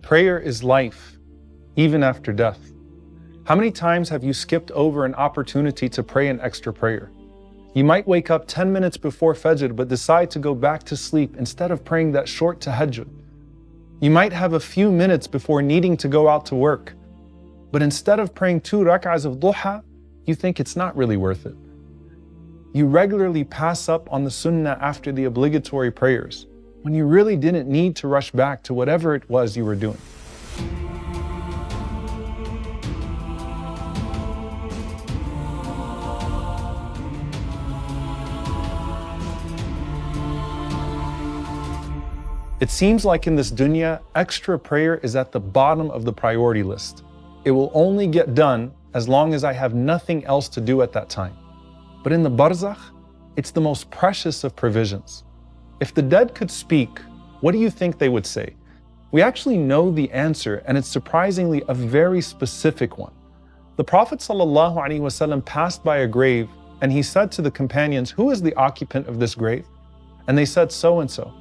Prayer is life, even after death. How many times have you skipped over an opportunity to pray an extra prayer? You might wake up 10 minutes before Fajr but decide to go back to sleep instead of praying that short tahajjud. You might have a few minutes before needing to go out to work, but instead of praying 2 rak'ahs of duha, you think it's not really worth it. You regularly pass up on the sunnah after the obligatory prayers, when you really didn't need to rush back to whatever it was you were doing. It seems like in this dunya, extra prayer is at the bottom of the priority list. It will only get done as long as I have nothing else to do at that time. But in the barzakh, it's the most precious of provisions. If the dead could speak, what do you think they would say? We actually know the answer, and it's surprisingly a very specific one. The Prophet ﷺ passed by a grave, and he said to the companions, "Who is the occupant of this grave?" And they said, "So and so."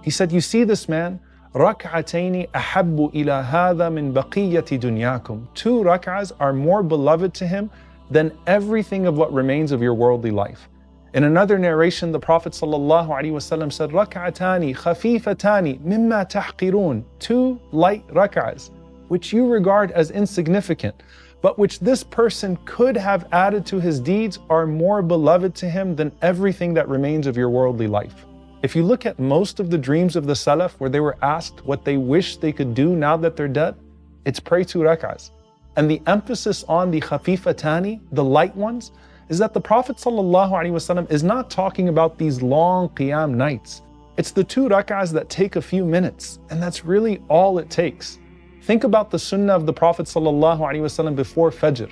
He said, "You see this man? رَكْعَتَيْنِ أَحَبُّ إِلَى هَذَا مِنْ بَقِيَّةِ دُنْيَاكُمْ 2 rak'ahs are more beloved to him than everything of what remains of your worldly life." In another narration, the Prophet ﷺ said, "رَكْعَتَانِ خَفِيفَتَانِ مِمَّا تَحْقِرُونَ 2 light rak'ahs, which you regard as insignificant, but which this person could have added to his deeds, are more beloved to him than everything that remains of your worldly life." If you look at most of the dreams of the Salaf where they were asked what they wish they could do now that they're dead, it's pray 2 rak'ahs. And the emphasis on the khafifatani, the light ones, is that the Prophet ﷺ is not talking about these long qiyam nights. It's the 2 rak'ahs that take a few minutes, and that's really all it takes. Think about the sunnah of the Prophet ﷺ before Fajr.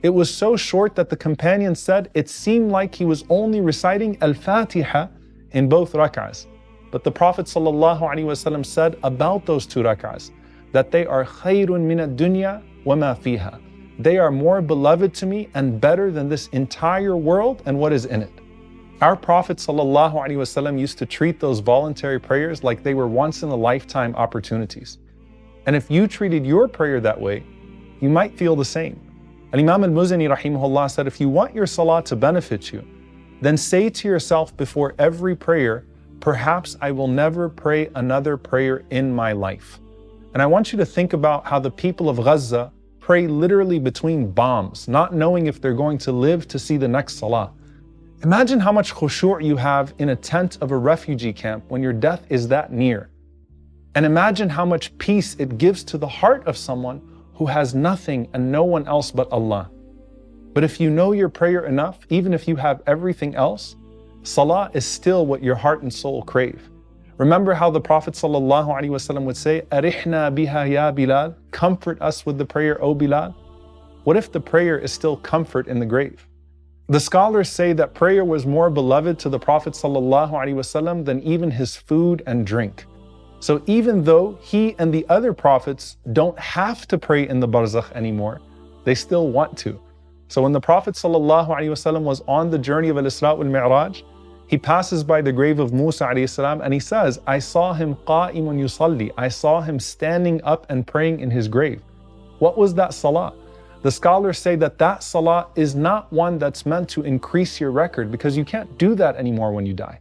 It was so short that the companion said it seemed like he was only reciting Al-Fatiha in both rak'ahs. But the Prophet ﷺ said about those 2 rak'ahs that they are khayrun min ad-dunya wa ma fiha. They are more beloved to me and better than this entire world and what is in it. Our Prophet ﷺ used to treat those voluntary prayers like they were once-in-a-lifetime opportunities. And if you treated your prayer that way, you might feel the same. Imam al-Muzani rahimahullah said, if you want your salah to benefit you, then say to yourself before every prayer, perhaps I will never pray another prayer in my life. And I want you to think about how the people of Gaza pray literally between bombs, not knowing if they're going to live to see the next salah. Imagine how much khushu' you have in a tent of a refugee camp when your death is that near. And imagine how much peace it gives to the heart of someone who has nothing and no one else but Allah. But if you know your prayer enough, even if you have everything else, salah is still what your heart and soul crave. Remember how the Prophet ﷺ would say, "Arihna biha ya Bilal," comfort us with the prayer, O Bilal. What if the prayer is still comfort in the grave? The scholars say that prayer was more beloved to the Prophet ﷺ than even his food and drink. So even though he and the other prophets don't have to pray in the barzakh anymore, they still want to. So when the Prophet ﷺ was on the journey of Al-Isra wal-Mi'raj, he passes by the grave of Musa alayhi salam and he says, "I saw him qa'imun yusalli." I saw him standing up and praying in his grave. What was that salah? The scholars say that that salah is not one that's meant to increase your record, because you can't do that anymore when you die.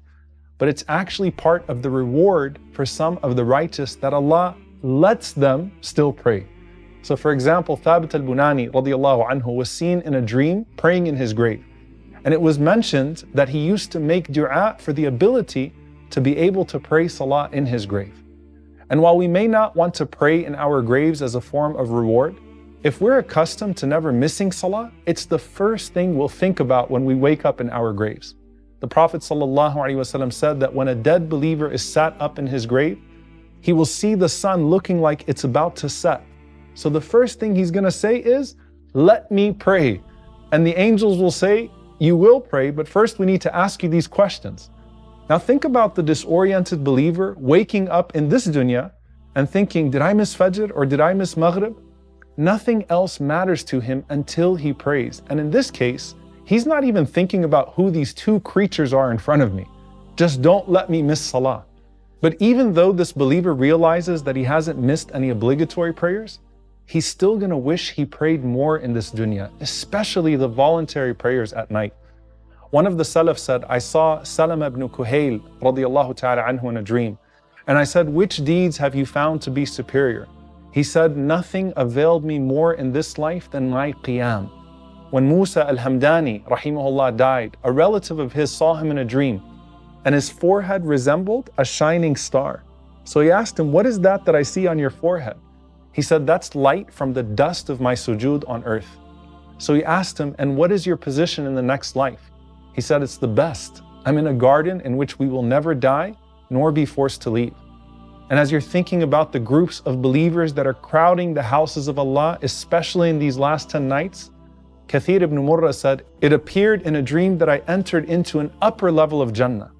But it's actually part of the reward for some of the righteous that Allah lets them still pray. So for example, Thabit al-Bunani radiyallahu anhu was seen in a dream praying in his grave. And it was mentioned that he used to make dua for the ability to be able to pray salah in his grave. And while we may not want to pray in our graves as a form of reward, if we're accustomed to never missing salah, it's the first thing we'll think about when we wake up in our graves. The Prophet ﷺ said that when a dead believer is sat up in his grave, he will see the sun looking like it's about to set. So the first thing he's going to say is, "Let me pray." And the angels will say, "You will pray, but first we need to ask you these questions." Now think about the disoriented believer waking up in this dunya and thinking, did I miss Fajr or did I miss Maghrib? Nothing else matters to him until he prays. And in this case, he's not even thinking about who these 2 creatures are in front of me. Just don't let me miss salah. But even though this believer realizes that he hasn't missed any obligatory prayers, he's still going to wish he prayed more in this dunya, especially the voluntary prayers at night. One of the Salaf said, I saw Salama ibn Kuhail radiyallahu ta'ala anhu in a dream. And I said, which deeds have you found to be superior? He said, nothing availed me more in this life than my qiyam. When Musa al-Hamdani, rahimahullah, died, a relative of his saw him in a dream, and his forehead resembled a shining star. So he asked him, what is that I see on your forehead? He said, that's light from the dust of my sujood on earth. So he asked him, and what is your position in the next life? He said, it's the best. I'm in a garden in which we will never die, nor be forced to leave. And as you're thinking about the groups of believers that are crowding the houses of Allah, especially in these last 10 nights, Kathir ibn Murrah said, it appeared in a dream that I entered into an upper level of Jannah.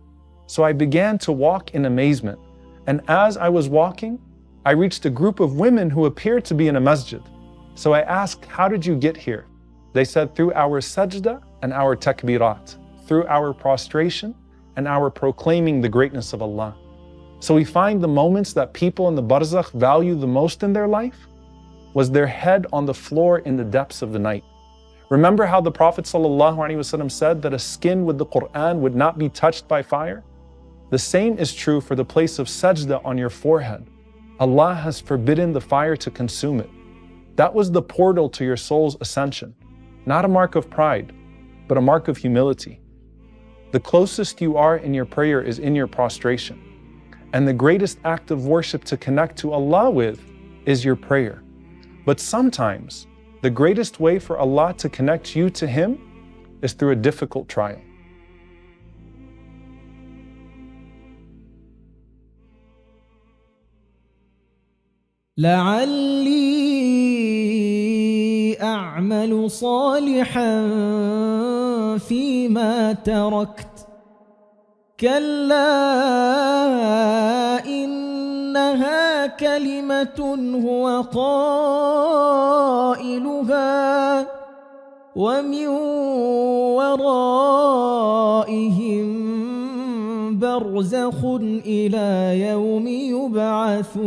So I began to walk in amazement. And as I was walking, I reached a group of women who appeared to be in a masjid. So I asked, how did you get here? They said, through our sajda and our takbirat, through our prostration and our proclaiming the greatness of Allah. So we find the moments that people in the barzakh value the most in their life was their head on the floor in the depths of the night. Remember how the Prophet ﷺ said that a skin with the Quran would not be touched by fire? The same is true for the place of sajda on your forehead. Allah has forbidden the fire to consume it. That was the portal to your soul's ascension, not a mark of pride, but a mark of humility. The closest you are in your prayer is in your prostration. And the greatest act of worship to connect to Allah with is your prayer. But sometimes, the greatest way for Allah to connect you to Him is through a difficult trial. لعلي أعمل صالحا فيما تركت كلا إنها كلمة هو قائلها ومن ورائهم برزخ إلى يوم يبعثون